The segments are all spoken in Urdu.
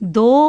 2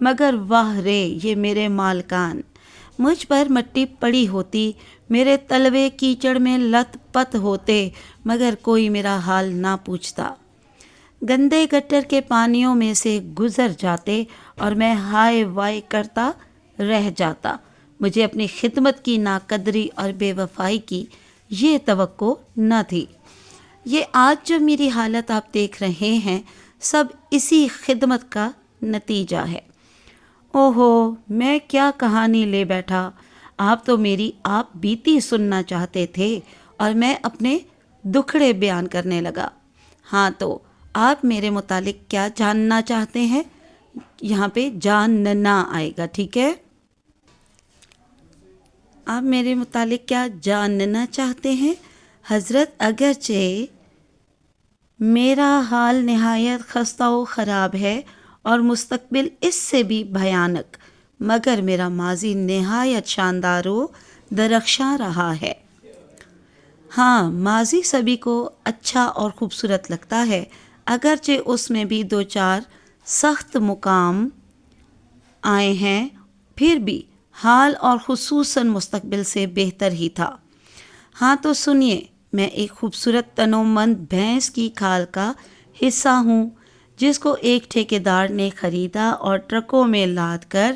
مگر واہ رے یہ میرے مالکان، مجھ پر مٹی پڑی ہوتی، میرے تلوے کیچڑ میں لت پت ہوتے، مگر کوئی میرا حال نہ پوچھتا۔ گندے گٹر کے پانیوں میں سے گزر جاتے اور میں ہائے وائے کرتا رہ جاتا۔ مجھے اپنی خدمت کی ناقدری اور بے وفائی کی یہ توقع نہ تھی۔ یہ آج جو میری حالت آپ دیکھ رہے ہیں سب اسی خدمت کا نتیجہ ہے۔ اوہو، میں کیا کہانی لے بیٹھا، آپ تو میری آپ بیتی سننا چاہتے تھے اور میں اپنے دکھڑے بیان کرنے لگا۔ ہاں تو آپ میرے متعلق کیا جاننا چاہتے ہیں؟ یہاں پہ جاننا آئے گا، ٹھیک ہے؟ آپ میرے متعلق کیا جاننا چاہتے ہیں؟ حضرت، اگرچہ میرا حال نہایت خستہ و خراب ہے اور مستقبل اس سے بھی بھیانک، مگر میرا ماضی نہایت شاندار و درخشاں رہا ہے۔ ہاں، ماضی سبھی کو اچھا اور خوبصورت لگتا ہے، اگرچہ اس میں بھی دو چار سخت مقام آئے ہیں، پھر بھی حال اور خصوصاً مستقبل سے بہتر ہی تھا۔ ہاں تو سنیے، میں ایک خوبصورت تنومند بھینس کی کھال کا حصہ ہوں جس کو ایک ٹھیکیدار نے خریدا اور ٹرکوں میں لاد کر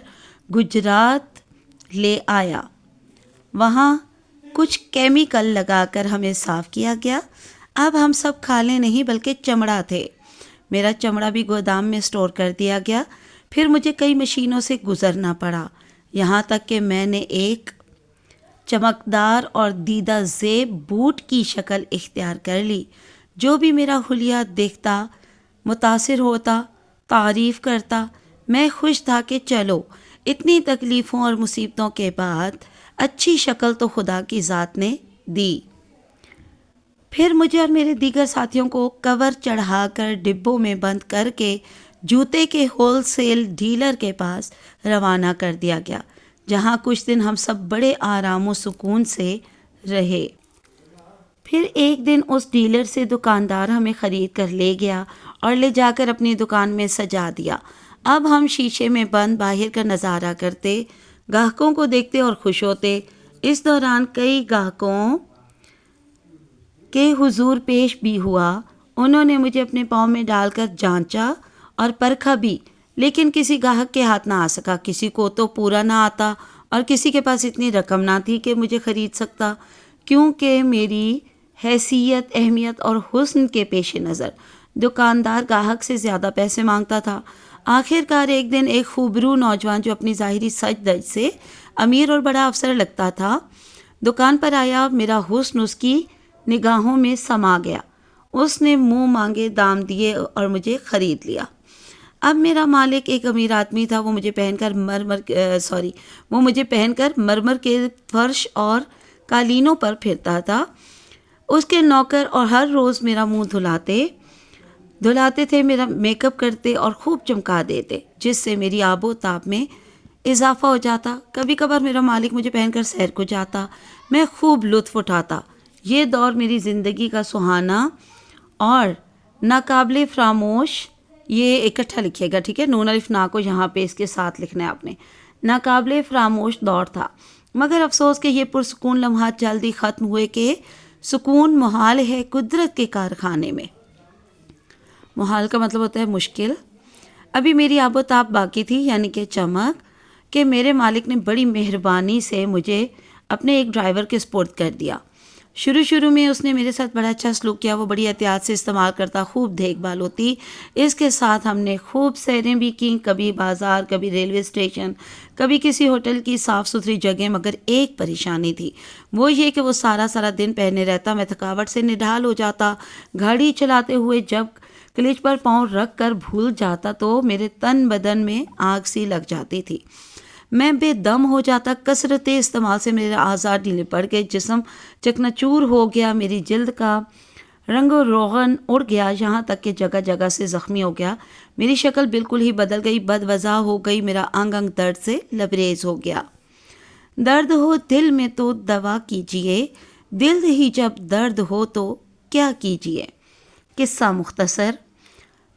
گجرات لے آیا۔ وہاں کچھ کیمیکل لگا کر ہمیں صاف کیا گیا۔ اب ہم سب کھالیں نہیں بلکہ چمڑا تھے۔ میرا چمڑا بھی گودام میں سٹور کر دیا گیا۔ پھر مجھے کئی مشینوں سے گزرنا پڑا، یہاں تک کہ میں نے ایک چمکدار اور دیدہ زیب بوٹ کی شکل اختیار کر لی۔ جو بھی میرا حلیہ دیکھتا متاثر ہوتا، تعریف کرتا۔ میں خوش تھا کہ چلو، اتنی تکلیفوں اور مصیبتوں کے بعد اچھی شکل تو خدا کی ذات نے دی۔ پھر مجھے اور میرے دیگر ساتھیوں کو کور چڑھا کر ڈبوں میں بند کر کے جوتے کے ہول سیل ڈیلر کے پاس روانہ کر دیا گیا، جہاں کچھ دن ہم سب بڑے آرام و سکون سے رہے۔ پھر ایک دن اس ڈیلر سے دکاندار ہمیں خرید کر لے گیا اور لے جا کر اپنی دکان میں سجا دیا۔ اب ہم شیشے میں بند باہر کا نظارہ کرتے، گاہکوں کو دیکھتے اور خوش ہوتے۔ اس دوران کئی گاہکوں کے حضور پیش بھی ہوا۔ انہوں نے مجھے اپنے پاؤں میں ڈال کر جانچا اور پرکھا بھی، لیکن کسی گاہک کے ہاتھ نہ آ سکا۔ کسی کو تو پورا نہ آتا اور کسی کے پاس اتنی رقم نہ تھی کہ مجھے خرید سکتا، کیونکہ میری حیثیت، اہمیت اور حسن کے پیش نظر دکاندار گاہک سے زیادہ پیسے مانگتا تھا۔ آخر کار ایک دن ایک خوبرو نوجوان جو اپنی ظاہری سج دج سے امیر اور بڑا افسر لگتا تھا دکان پر آیا۔ میرا حسن اس کی نگاہوں میں سما گیا۔ اس نے منہ مانگے دام دیے اور مجھے خرید لیا۔ اب میرا مالک ایک امیر آدمی تھا۔ وہ مجھے پہن کر مرمر کے فرش اور قالینوں پر پھرتا تھا۔ اس کے نوکر اور ہر روز میرا منہ دھلاتے تھے، میرا میک اپ کرتے اور خوب چمکا دیتے، جس سے میری آب و تاب میں اضافہ ہو جاتا۔ کبھی کبھار میرا مالک مجھے پہن کر سیر کو جاتا، میں خوب لطف اٹھاتا۔ یہ دور میری زندگی کا سہانا اور ناقابل فراموش، یہ اکٹھا لکھیے گا، ٹھیک ہے؟ نون الف نا کو یہاں پہ اس کے ساتھ لکھنا ہے آپ نے۔ ناقابل فراموش دور تھا، مگر افسوس کہ یہ پرسکون لمحات جلدی ختم ہوئے کہ سکون محال ہے قدرت کے کارخانے میں۔ محال کا مطلب ہوتا ہے مشکل۔ ابھی میری آب و تاب باقی تھی، یعنی کہ چمک، کہ میرے مالک نے بڑی مہربانی سے مجھے اپنے ایک ڈرائیور کے سپرد کر دیا۔ شروع میں اس نے میرے ساتھ بڑا اچھا سلوک کیا۔ وہ بڑی احتیاط سے استعمال کرتا، خوب دیکھ بھال ہوتی۔ اس کے ساتھ ہم نے خوب سیریں بھی کیں، کبھی بازار، کبھی ریلوے اسٹیشن، کبھی کسی ہوٹل کی صاف ستھری جگہ۔ مگر ایک پریشانی تھی، وہ یہ کہ وہ سارا دن پہنے رہتا۔ میں تھکاوٹ سے نڈھال ہو جاتا۔ گاڑی چلاتے ہوئے جب کلچ پر پاؤں رکھ کر بھول جاتا تو میرے تن بدن میں آگ سی لگ جاتی تھی، میں بے دم ہو جاتا۔ کثرت استعمال سے میرے اعضاء ڈھیلے پڑ گئے، جسم چکناچور ہو گیا، میری جلد کا رنگ و روغن اڑ گیا، یہاں تک کہ جگہ جگہ سے زخمی ہو گیا۔ میری شکل بالکل ہی بدل گئی، بدوضع ہو گئی، میرا انگ درد سے لبریز ہو گیا۔ درد ہو دل میں تو دوا کیجیے، دل ہی جب درد ہو تو کیا کیجیے۔ قصہ مختصر۔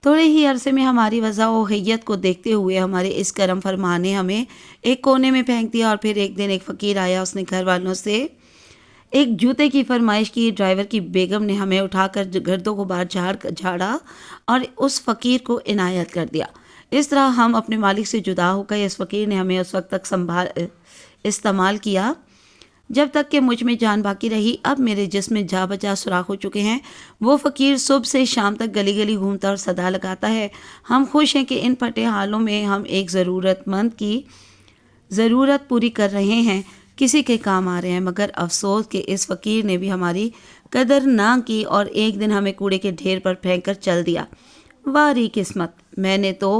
تھوڑے ہی عرصے میں ہماری وضع و حیت کو دیکھتے ہوئے ہمارے اس کرم فرما نے ہمیں ایک کونے میں پھینک دیا، اور پھر ایک دن ایک فقیر آیا، اس نے گھر والوں سے ایک جوتے کی فرمائش کی۔ ڈرائیور کی بیگم نے ہمیں اٹھا کر گردوں کو باہر جھاڑا اور اس فقیر کو عنایت کر دیا۔ اس طرح ہم اپنے مالک سے جدا ہو گئے۔ اس فقیر نے ہمیں اس وقت تک استعمال کیا جب تک کہ مجھ میں جان باقی رہی۔ اب میرے جسم میں جا بجا سوراخ ہو چکے ہیں۔ وہ فقیر صبح سے شام تک گلی گلی گھومتا اور صدا لگاتا ہے۔ ہم خوش ہیں کہ ان پھٹے حالوں میں ہم ایک ضرورت مند کی ضرورت پوری کر رہے ہیں، کسی کے کام آ رہے ہیں، مگر افسوس کہ اس فقیر نے بھی ہماری قدر نہ کی اور ایک دن ہمیں کوڑے کے ڈھیر پر پھینک کر چل دیا۔ واری قسمت! میں نے تو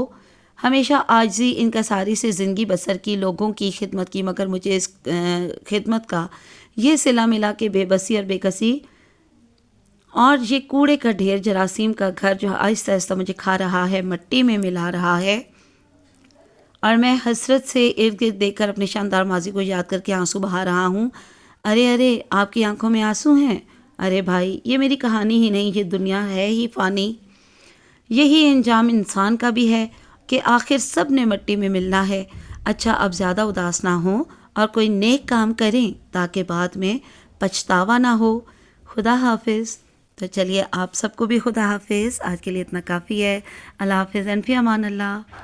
ہمیشہ عاجزی انکساری سے زندگی بسر کی، لوگوں کی خدمت کی، مگر مجھے اس خدمت کا یہ صلہ ملا کہ بے بسی اور بے کسی اور یہ کوڑے کا ڈھیر، جراثیم کا گھر جو آہستہ آہستہ مجھے کھا رہا ہے، مٹی میں ملا رہا ہے، اور میں حسرت سے ارد گرد دیکھ کر اپنے شاندار ماضی کو یاد کر کے آنسو بہا رہا ہوں۔ ارے ارے، آپ کی آنکھوں میں آنسو ہیں؟ ارے بھائی، یہ میری کہانی ہی نہیں، یہ دنیا ہے ہی فانی۔ یہی انجام انسان کا بھی ہے کہ آخر سب نے مٹی میں ملنا ہے۔ اچھا، اب زیادہ اداس نہ ہوں اور کوئی نیک کام کریں تاکہ بعد میں پچھتاوا نہ ہو۔ خدا حافظ۔ تو چلیے، آپ سب کو بھی خدا حافظ۔ آج کے لیے اتنا کافی ہے۔ اللہ حافظ، فی امان اللہ۔